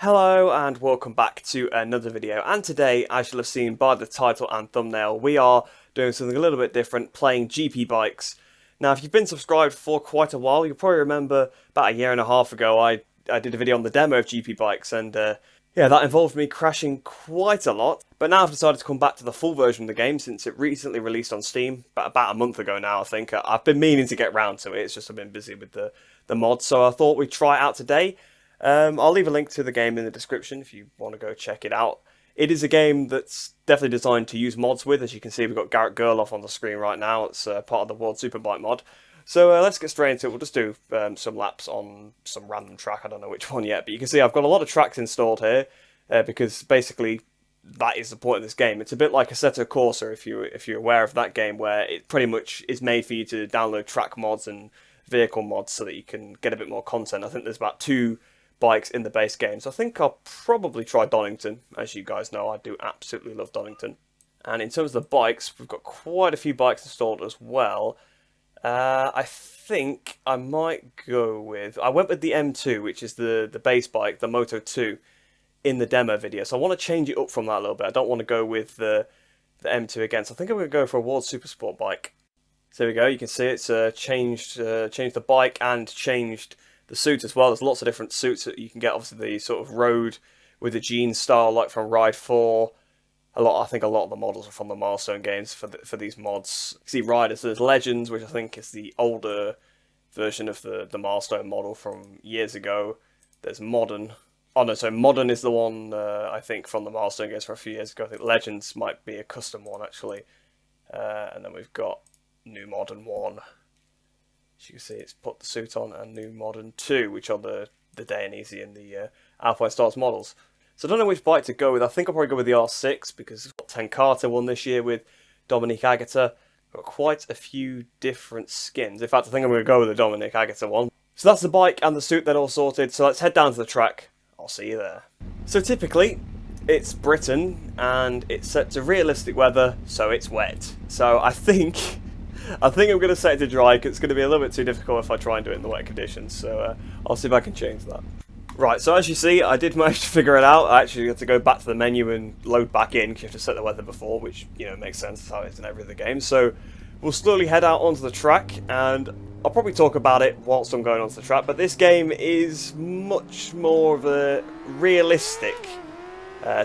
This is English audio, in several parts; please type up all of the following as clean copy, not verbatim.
Hello and welcome back to another video, and today, as you'll have seen by the title and thumbnail, we are doing something a little bit different, playing GP Bikes. Now, if you've been subscribed for quite a while, you'll probably remember about a year and a half ago I did a video on the demo of GP Bikes, and yeah, that involved me crashing quite a lot. But now I've decided to come back to the full version of the game since it recently released on Steam, about a month ago now I think. I've been meaning to get round to it, it's just I've been busy with the mods, so I thought we'd try it out today. I'll leave a link to the game in the description if you want to go check it out. It is a game that's definitely designed to use mods with. As you can see, we've got Garrett Gerloff on the screen right now. It's part of the World Superbike mod. So let's get straight into it. We'll just do some laps on some random track. I don't know which one yet, but you can see I've got a lot of tracks installed here because basically that is the point of this game. It's a bit like Assetto Corsa if you're aware of that game, where it pretty much is made for you to download track mods and vehicle mods so that you can get a bit more content. I think there's about 2 bikes in the base game, so I think I'll probably try Donington. As you guys know, I do absolutely love Donington. And in terms of the bikes, we've got quite a few bikes installed as well. I think I might go with... I went with the M2, which is the base bike, the Moto 2, in the demo video. So I want to change it up from that a little bit. I don't want to go with the M2 again. So I think I'm going to go for a World Supersport bike. So there we go. You can see it's changed the bike and changed the suit as well. There's lots of different suits that you can get. Obviously the sort of road with the jean style, like from Ride 4. I think a lot of the models are from the Milestone games for these mods. You see Riders, there's Legends, which I think is the older version of the Milestone model from years ago. There's Modern. Oh no, so Modern is the one I think from the Milestone games from a few years ago. I think Legends might be a custom one actually. And then we've got New Modern 1. As you can see, it's put the suit on, and New Modern 2, which are the Dainese and the Alpine Stars models. So I don't know which bike to go with. I think I'll probably go with the R6, because we've got Tenkate won this year with Dominique Aegerter. Got quite a few different skins. In fact, I think I'm going to go with the Dominique Aegerter one. So that's the bike and the suit then all sorted. So let's head down to the track. I'll see you there. So typically, it's Britain, and it's set to realistic weather, so it's wet. So I think I'm going to set it to dry, because it's going to be a little bit too difficult if I try and do it in the wet conditions, so I'll see if I can change that. Right, so as you see, I did manage to figure it out. I actually had to go back to the menu and load back in, because you have to set the weather before, which, you know, makes sense. That's how it is in every other game. So we'll slowly head out onto the track, and I'll probably talk about it whilst I'm going onto the track, but this game is much more of a realistic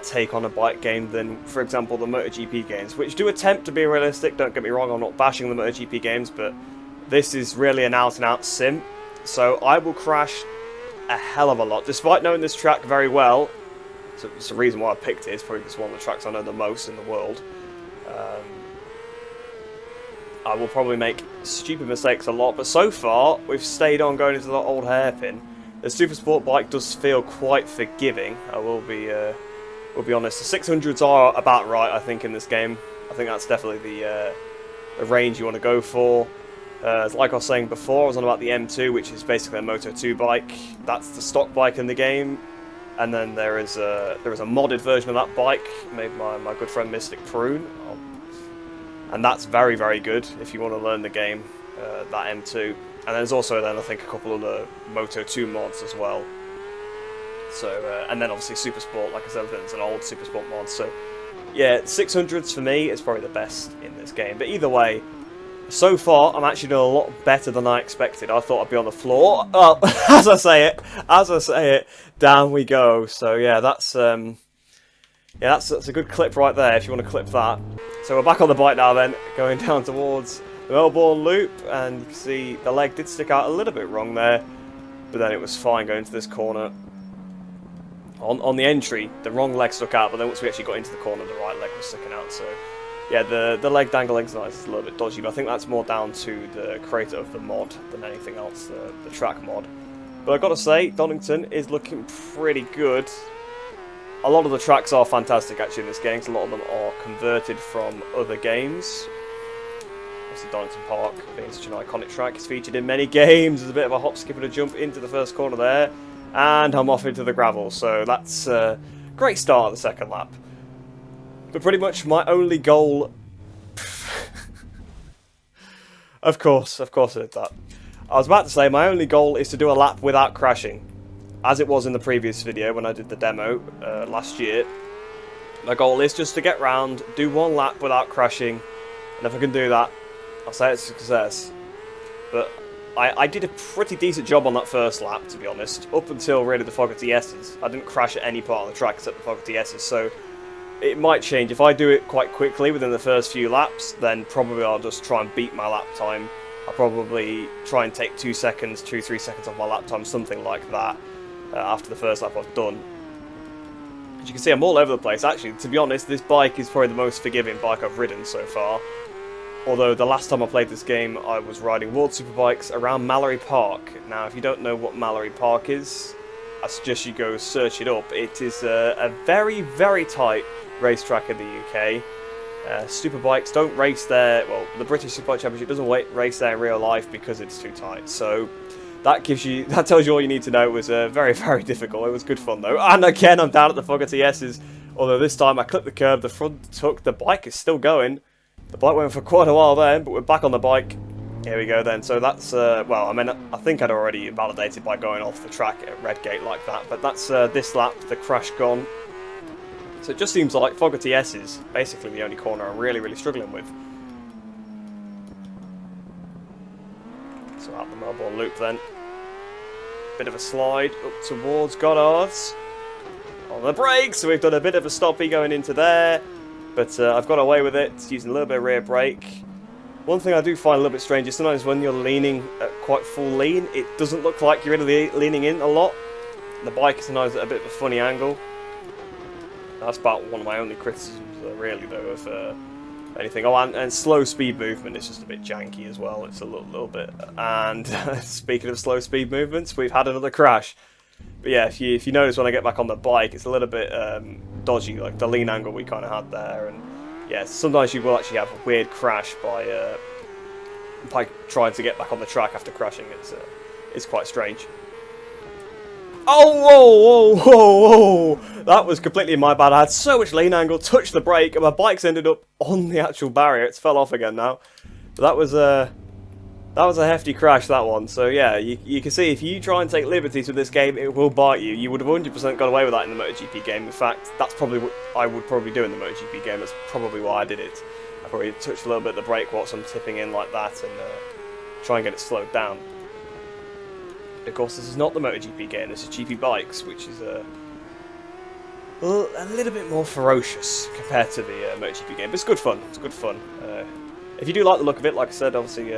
take on a bike game than, for example, the MotoGP games, which do attempt to be realistic. Don't get me wrong, I'm not bashing the MotoGP games, but this is really an out-and-out sim, so I will crash a hell of a lot, despite knowing this track very well. So it's the reason why I picked it. It's probably just one of the tracks I know the most in the world. I will probably make stupid mistakes a lot, but so far we've stayed on going into the old hairpin. The Supersport bike does feel quite forgiving, I will be honest. The 600s are about right, I think, in this game. I think that's definitely the range you want to go for. Like I was saying before, I was on about the M2, which is basically a Moto 2 bike. That's the stock bike in the game. And then there is a modded version of that bike made by my good friend Mystic Prune. And that's very, very good if you want to learn the game, that M2. And there's also then, I think, a couple of the Moto 2 mods as well. So, and then obviously Supersport, like I said, it's an old Supersport mod. So, yeah, 600s for me is probably the best in this game. But either way, so far I'm actually doing a lot better than I expected. I thought I'd be on the floor. Oh, as I say it, down we go. So yeah, that's a good clip right there. If you want to clip that. So we're back on the bike now. Then going down towards the Melbourne Loop, and you can see the leg did stick out a little bit wrong there, but then it was fine going to this corner. On the entry, the wrong leg stuck out, but then once we actually got into the corner, the right leg was sticking out. So, yeah, the leg dangling is a little bit dodgy, but I think that's more down to the creator of the mod than anything else, the track mod. But I've got to say, Donington is looking pretty good. A lot of the tracks are fantastic, actually, in this game, because a lot of them are converted from other games. Obviously, Donington Park being such an iconic track, is featured in many games. There's a bit of a hop, skip, and a jump into the first corner there. And I'm off into the gravel, so that's a great start at the second lap. But pretty much my only goal... Of course I did that. I was about to say, my only goal is to do a lap without crashing. as it was in the previous video when I did the demo last year. My goal is just to get round, do one lap without crashing, and if I can do that, I'll say it's a success. But I did a pretty decent job on that first lap, to be honest, up until really the Fogarty S's. I didn't crash at any part of the track except the Fogarty S's, so it might change. If I do it quite quickly within the first few laps, then probably I'll just try and beat my lap time. I'll probably try and take 2 seconds, 2-3 seconds off my lap time, something like that, after the first lap I've done. As you can see, I'm all over the place. Actually, to be honest, this bike is probably the most forgiving bike I've ridden so far. Although the last time I played this game, I was riding World Superbikes around Mallory Park. Now, if you don't know what Mallory Park is, I suggest you go search it up. It is a very, very tight racetrack in the UK. Superbikes don't race there. Well, the British Superbike Championship doesn't race there in real life because it's too tight. So that tells you all you need to know. It was very, very difficult. It was good fun though. And again, I'm down at the Fogarty S's. Although this time I clipped the curb, the front took, the bike is still going. The bike went for quite a while then, but we're back on the bike. Here we go then. So that's, well, I mean, I think I'd already validated by going off the track at Redgate like that. But that's this lap, the crash gone. So it just seems like Fogarty S is basically the only corner I'm really, really struggling with. So out the Melbourne Loop then. Bit of a slide up towards Goddard's. On the brakes, so we've done a bit of a stoppie going into there. But I've got away with it, using a little bit of rear brake. One thing I do find a little bit strange is sometimes when you're leaning at quite full lean, it doesn't look like you're really leaning in a lot. The bike is sometimes at a bit of a funny angle. That's about one of my only criticisms, really, though, of anything. Oh, and slow speed movement is just a bit janky as well. It's a little bit. And speaking of slow speed movements, we've had another crash. But yeah, if you notice when I get back on the bike, it's a little bit dodgy, like the lean angle we kind of had there. And yeah, sometimes you will actually have a weird crash by trying to get back on the track after crashing. It's quite strange. Oh, whoa, whoa, whoa, whoa! That was completely my bad. I had so much lean angle, touched the brake, and my bike's ended up on the actual barrier. It's fell off again now. But that was a hefty crash, that one. So yeah, you can see if you try and take liberties with this game, it will bite you. You would have 100% got away with that in the MotoGP game. In fact, that's probably what I would probably do in the MotoGP game. That's probably why I did it. I probably touched a little bit of the brake whilst I'm tipping in like that and try and get it slowed down. Of course, this is not the MotoGP game. This is GP Bikes, which is a little bit more ferocious compared to the MotoGP game. But it's good fun. It's good fun. If you do like the look of it, like I said, obviously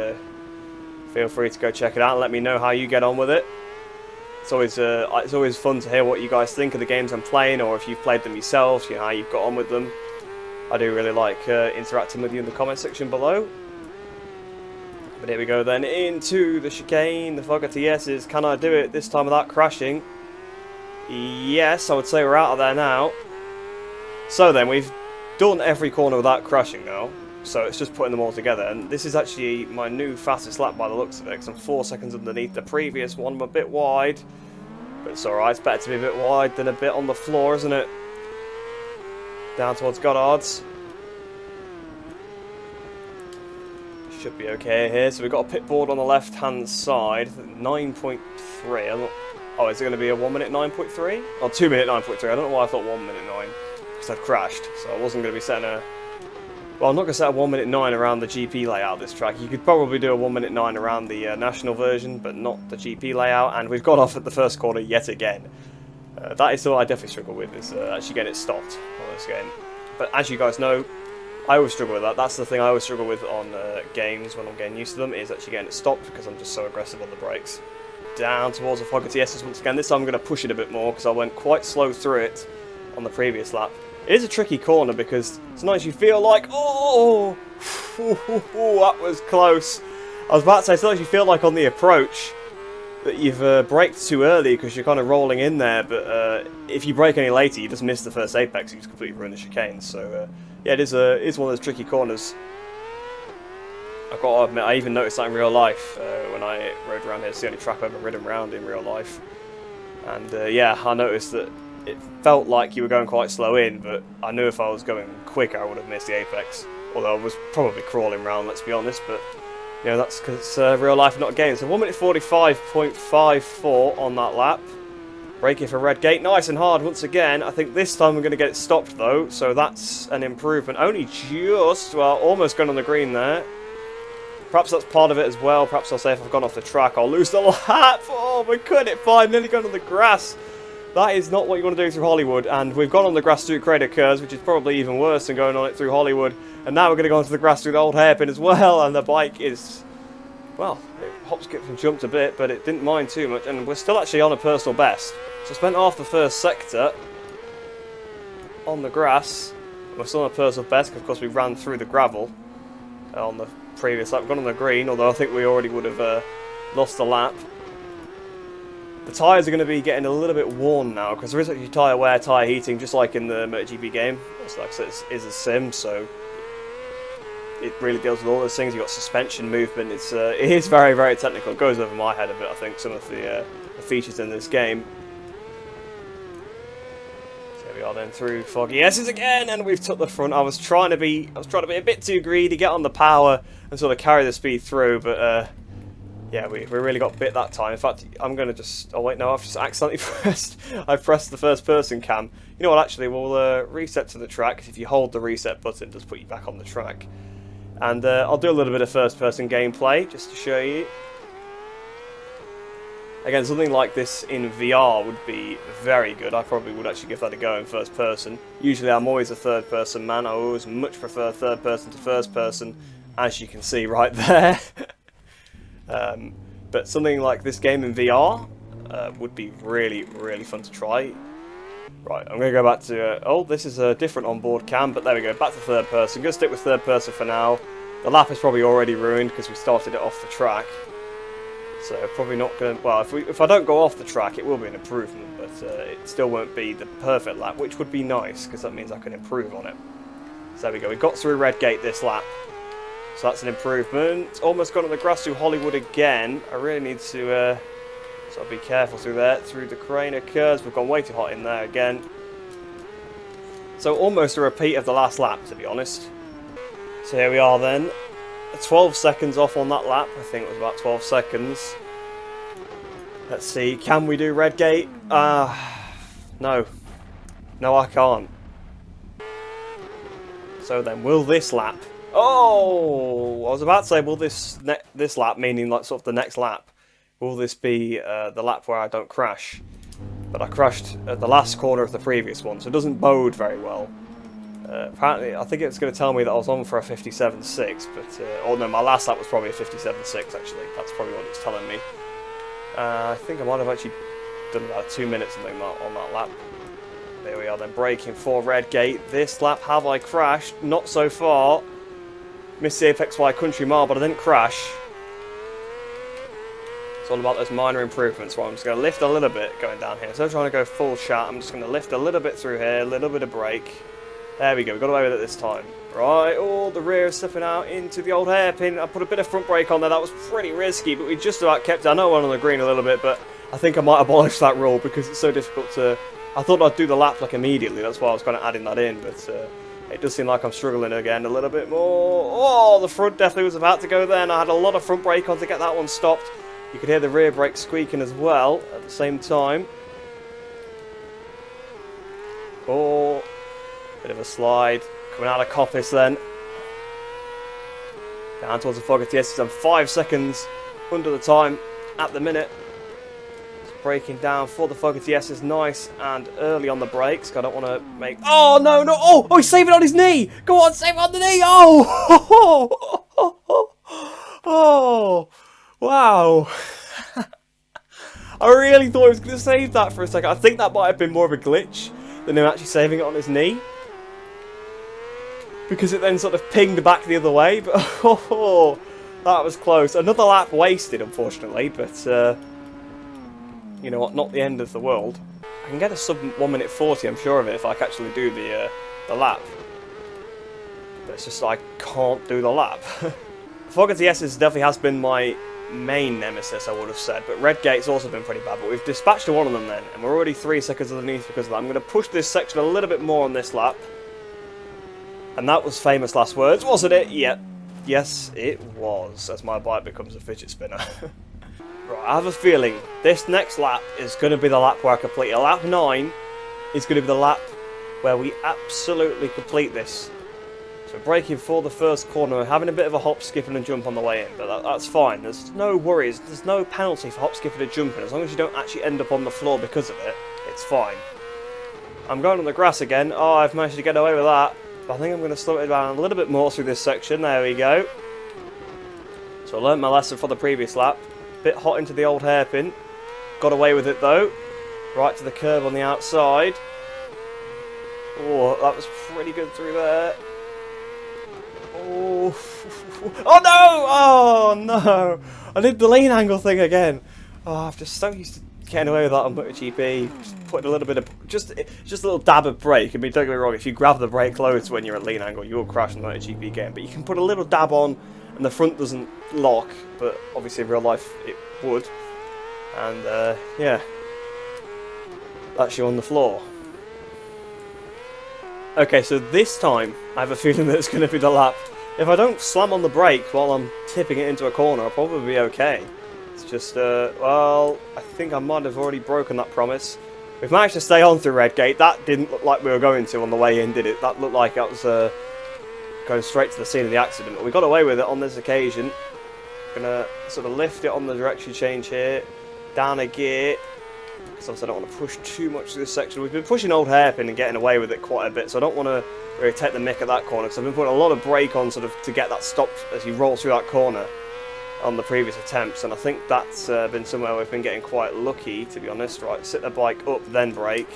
feel free to go check it out and let me know how you get on with it. It's always fun to hear what you guys think of the games I'm playing, or if you've played them yourselves, you know, how you've got on with them. I do really like interacting with you in the comment section below. But here we go then, into the chicane, the Fogarty S's. Can I do it this time without crashing? Yes, I would say we're out of there now. So then, we've done every corner without crashing now. So it's just putting them all together. And this is actually my new fastest lap by the looks of it, because I'm 4 seconds underneath the previous one. I'm a bit wide. But it's alright, it's better to be a bit wide than a bit on the floor, isn't it? Down towards Goddard's. Should be okay here. So we've got a pit board on the left hand side, 9.3. Oh, is it going to be a 1 minute 9.3? Or 2 minute 9.3? I don't know why I thought 1 minute 9, because I've crashed. So I wasn't going to be setting a... Well, I'm not going to set a 1 minute 9 around the GP layout of this track. You could probably do a 1 minute 9 around the national version, but not the GP layout. And we've got off at the first corner yet again. That is what I definitely struggle with, is actually getting it stopped on this game. But as you guys know, I always struggle with that. That's the thing I always struggle with on games when I'm getting used to them, is actually getting it stopped, because I'm just so aggressive on the brakes. Down towards the Fogarty S's once again. This time I'm going to push it a bit more, because I went quite slow through it on the previous lap. It is a tricky corner, because sometimes you feel like, oh, that was close. I was about to say, sometimes you feel like on the approach that you've braked too early because you're kind of rolling in there, but if you brake any later, you just miss the first apex, you just completely ruin the chicane. So yeah, it is one of those tricky corners. I've got to admit, I even noticed that in real life when I rode around here. It's the only track I've ever ridden around in real life. And yeah, I noticed that it felt like you were going quite slow in, but I knew if I was going quicker, I would have missed the apex. Although I was probably crawling around, let's be honest, but you know, that's because it's real life, not a game. So 1 minute 45.54 on that lap. Braking for Redgate, nice and hard once again. I think this time we're going to get it stopped though, so that's an improvement. Only just, well, almost gone on the green there. Perhaps that's part of it as well. Perhaps I'll say if I've gone off the track, I'll lose the lap. Oh, we couldn't find, nearly gone on the grass. That is not what you want to do through Hollywood, and we've gone on the grass through Crater Curves, which is probably even worse than going on it through Hollywood. And now we're going to go onto the grass through the Old Hairpin as well, and the bike is, well, it hop, skips and jumps a bit, but it didn't mind too much, and we're still actually on a personal best. So I spent half the first sector on the grass. We're still on a personal best, because of course we ran through the gravel on the previous lap. We've gone on the green, although I think we already would have lost the lap. The tyres are going to be getting a little bit worn now, because there is actually tyre wear, tyre heating, just like in the MotoGP game. It's like I said, it is a sim, so it really deals with all those things. You've got suspension movement. It is very, very technical. It goes over my head a bit, I think, some of the features in this game. So here we are then through Foggy S's again, and we've took the front. I was trying to be a bit too greedy, get on the power, and sort of carry the speed through, but yeah, we really got bit that time. In fact, I'm going to just... Oh, wait, no, I've just accidentally pressed... I pressed the first-person cam. You know what, actually, we'll reset to the track, because if you hold the reset button, it does put you back on the track. And I'll do a little bit of first-person gameplay, just to show you. Again, something like this in VR would be very good. I probably would actually give that a go in first-person. Usually, I'm always a third-person man. I always much prefer third-person to first-person, as you can see right there. But something like this game in VR would be really, really fun to try. Right, I'm going to go back to... oh, this is a different onboard cam, but there we go. Back to third person. I'm going to stick with third person for now. The lap is probably already ruined because we started it off the track. So probably not going to... well, if I don't go off the track, it will be an improvement, but it still won't be the perfect lap, which would be nice because that means I can improve on it. So there we go. We got through Redgate this lap. So that's an improvement. Almost got on the grass through Hollywood again. I really need to sort of be careful through there. Through the Crater Curves. We've gone way too hot in there again. So almost a repeat of the last lap, to be honest. So here we are then. 12 seconds off on that lap. I think it was about 12 seconds. Let's see. Can we do Redgate? No. No, I can't. So then, will this lap... oh, I was about to say, will this lap, meaning like sort of the next lap, will this be the lap where I don't crash? But I crashed at the last corner of the previous one, so it doesn't bode very well. Apparently, I think it's going to tell me that I was on for a 57.6, but oh no, my last lap was probably a 57.6 actually. That's probably what it's telling me. I think I might have actually done about 2 minutes something on that lap. There we are then, braking for Redgate. This lap, have I crashed? Not so far. Missed the Apex Y Country Mile, but I didn't crash. It's all about those minor improvements. Right, I'm just going to lift a little bit going down here. Instead of trying to go full chat, I'm just going to lift a little bit through here, a little bit of brake. There we go, we got away with it this time. Right, oh, the rear is slipping out into the Old Hairpin. I put a bit of front brake on there. That was pretty risky, but we just about kept it. I know I went on the green a little bit, but I think I might abolish that rule because it's so difficult to... I thought I'd do the lap like immediately. That's why I was kind of adding that in, but... it does seem like I'm struggling again a little bit more. Oh, the front definitely was about to go there, and I had a lot of front brake on to get that one stopped. You could hear the rear brake squeaking as well at the same time. Oh, bit of a slide. Coming out of Coppice then. Down towards the Fogarty S. He's done 5 seconds under the time at the minute. Braking down for the Fogarty S is nice and early on the brakes. I don't want to make... oh, no, no. Oh, he's saving on his knee. Go on, save on the knee. Oh, oh, wow. I really thought he was going to save that for a second. I think that might have been more of a glitch than him actually saving it on his knee. Because it then sort of pinged back the other way. But oh, that was close. Another lap wasted, unfortunately. But... you know what, not the end of the world. I can get a sub 1 minute 40, I'm sure of it, if I can actually do the lap. But it's just I can't do the lap. Fogarty S definitely has been my main nemesis, I would have said, but Redgate's also been pretty bad, but we've dispatched one of them then, and we're already 3 seconds underneath because of that. I'm going to push this section a little bit more on this lap. And that was famous last words, wasn't it? Yeah. Yes, it was, as my bike becomes a fidget spinner. Right, I have a feeling this next lap is going to be the lap where I complete it. Lap 9 is going to be the lap where we absolutely complete this. So braking for the first corner, having a bit of a hop, skipping and jump on the way in, but that's fine. There's no worries, there's no penalty for hop, skipping and jumping. As long as you don't actually end up on the floor because of it, it's fine. I'm going on the grass again. Oh, I've managed to get away with that. But I think I'm going to slow it down a little bit more through this section. There we go. So I learnt my lesson for the previous lap. Bit hot into the old hairpin. Got away with it though. Right to the curb on the outside. Oh, that was pretty good through there. Oh, oh no! Oh no! I did the lean angle thing again. Oh, I'm just so used to getting away with that on MotoGP. Just putting a little bit of, just a little dab of brake. I mean, don't get me wrong, if you grab the brake loads when you're at lean angle, you will crash in the MotoGP game. But you can put a little dab on and the front doesn't lock, but obviously in real life it would. And yeah, that's you on the floor. Okay, so this time I have a feeling that it's going to be the lap. If I don't slam on the brake while I'm tipping it into a corner, I'll probably be okay. It's just, well, I think I might have already broken that promise. We've managed to stay on through Redgate. That didn't look like we were going to on the way in, did it? That looked like that was going straight to the scene of the accident. But we got away with it on this occasion. Gonna sort of lift it on the direction change here. Down a gear. Because obviously I don't want to push too much through this section. We've been pushing old hairpin and getting away with it quite a bit, so I don't want to really take the mick at that corner, because I've been putting a lot of brake on sort of to get that stopped as you roll through that corner on the previous attempts, and I think that's been somewhere we've been getting quite lucky, to be honest. Right, sit the bike up, then brake.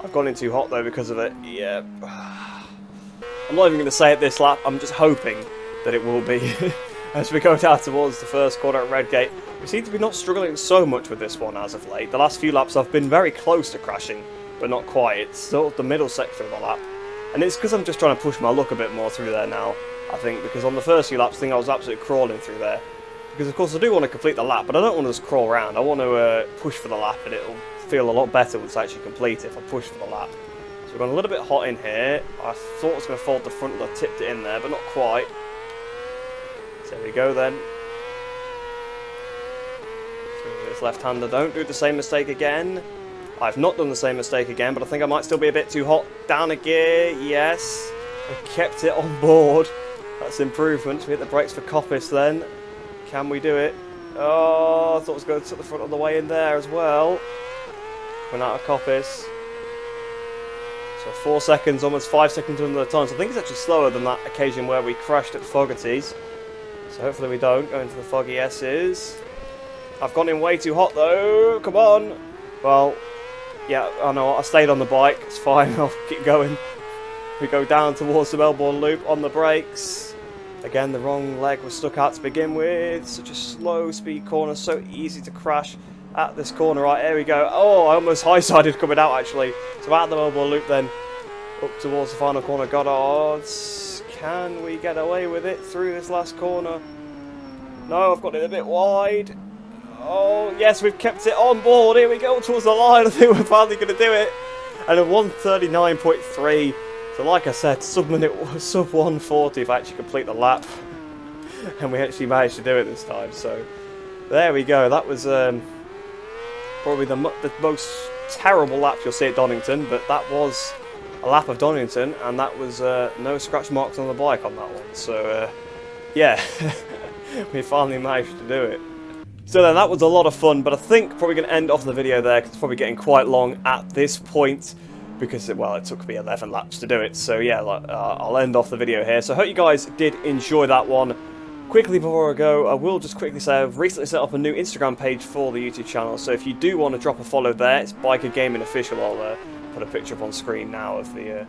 I've gone in too hot though because of it. Yeah. I'm not even going to say it this lap, I'm just hoping that it will be. As we go down towards the first corner at Redgate, we seem to be not struggling so much with this one as of late. The last few laps I've been very close to crashing, but not quite. It's still the middle section of the lap. And it's because I'm just trying to push my luck a bit more through there now, I think, because on the first few laps I think I was absolutely crawling through there. Because of course I do want to complete the lap, but I don't want to just crawl around. I want to push for the lap, and it'll feel a lot better once I actually complete it if I push for the lap. So we've gone a little bit hot in here. I thought I was going to fold the front, I tipped it in there, but not quite. So there we go then. Through this left-hander, don't do the same mistake again. I've not done the same mistake again, but I think I might still be a bit too hot. Down a gear, yes. I kept it on board. That's improvement. We hit the brakes for Coppice then. Can we do it? Oh, I thought I was going to the front on the way in there as well. Went out of Coppice. So 4 seconds, almost 5 seconds under the time. So I think it's actually slower than that occasion where we crashed at Fogarty's. So hopefully we don't go into the foggy S's. I've gone in way too hot though. Come on. Well, yeah, I know. I stayed on the bike. It's fine. I'll keep going. We go down towards the Melbourne Loop on the brakes. Again, the wrong leg was stuck out to begin with. Such a slow speed corner. So easy to crash at this corner. Right, here we go. Oh, I almost high-sided coming out actually. So out the Melbourne Loop then. Up towards the final corner. Goddard's. Can we get away with it through this last corner? No, I've got it a bit wide. Oh, yes, we've kept it on board. Here we go towards the line. I think we're finally going to do it. And a 139.3. So like I said, sub 140 if I actually complete the lap. And we actually managed to do it this time. So there we go. That was probably the most terrible lap you'll see at Donington. But that was a lap of Donington, and that was no scratch marks on the bike on that one. So yeah, we finally managed to do it. So then that was a lot of fun, but I think probably going to end off the video there, because it's probably getting quite long at this point, because well, it took me 11 laps to do it. So yeah, I'll end off the video here. So I hope you guys did enjoy that one. Quickly before I go, I will just quickly say I've recently set up a new Instagram page for the YouTube channel, so if you do want to drop a follow there, it's Biker Gaming Official. I'll put a picture up on screen now of the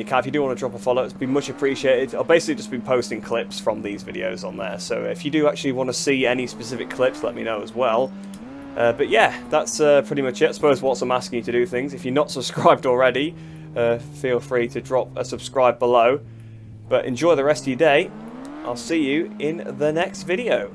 account. If you do want to drop a follow, it's been much appreciated. I'll basically just be posting clips from these videos on there, so if you do actually want to see any specific clips, let me know as well. But yeah, that's pretty much it. I suppose whilst I'm asking you to do things, if you're not subscribed already, feel free to drop a subscribe below. But enjoy the rest of your day. I'll see you in the next video.